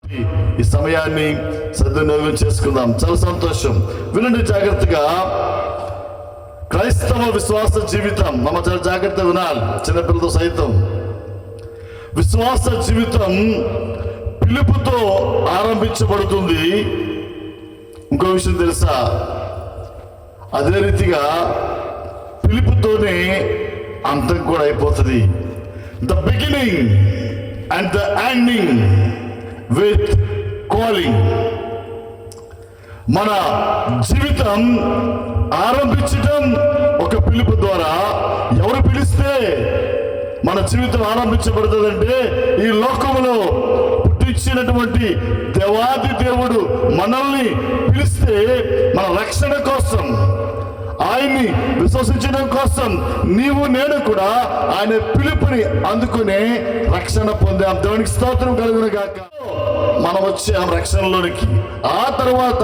ఈ సమయాన్ని సద్వినియోగం చేసుకుందాం. చాలా సంతోషం. వినండి జాగ్రత్తగా. క్రైస్తవ విశ్వాస జీవితం మనం చాలా జాగ్రత్తగా వినాలి, చిన్నపిల్లలతో సైతం. విశ్వాస జీవితం పిలుపుతో ఆరంభించబడుతుంది. ఇంకో విషయం తెలుసా? అదే రీతిగా పిలుపుతోనే అంతం కూడా అయిపోతుంది. The beginning and the ending with calling. మన జీవితం ఆరంభించటం ఒక పిలుపు ద్వారా. ఎవరు పిలిస్తే మన జీవితం ఆరంభించబడుతుందంటే, ఈ లోకములో పుట్టించినటువంటి దేవాది దేవుడు మనల్ని పిలిస్తే మన రక్షణ కోసం, ఆయన్ని విశ్వసించడం కోసం నీవు నేను కూడా ఆయన పిలుపుని అందుకునే రక్షణ పొందాం. దేవునికి స్తోత్రం కలుగును గాక. మనం వచ్చాం రక్షణలోనికి. ఆ తర్వాత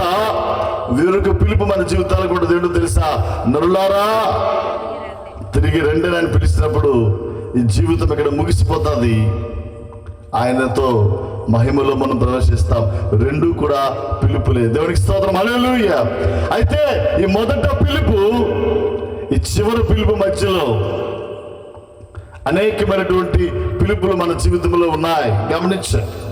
వేరొక పిలుపు మన జీవితాలు కూడా దేవుడు తెలుసా? నరులారా తిరిగి రండి అని పిలిచినప్పుడు ఈ జీవితం ఇక్కడ ముగిసిపోతుంది. ఆయనతో మహిమలో మనం ప్రవేశిస్తాం. రెండు కూడా పిలుపులే. దేవునికి స్తోత్రం, హల్లెలూయా. అయితే ఈ మొదట పిలుపు, ఈ చివరి పిలుపు మధ్యలో అనేకమైనటువంటి పిలుపులు మన జీవితంలో ఉన్నాయి. గమనించండి.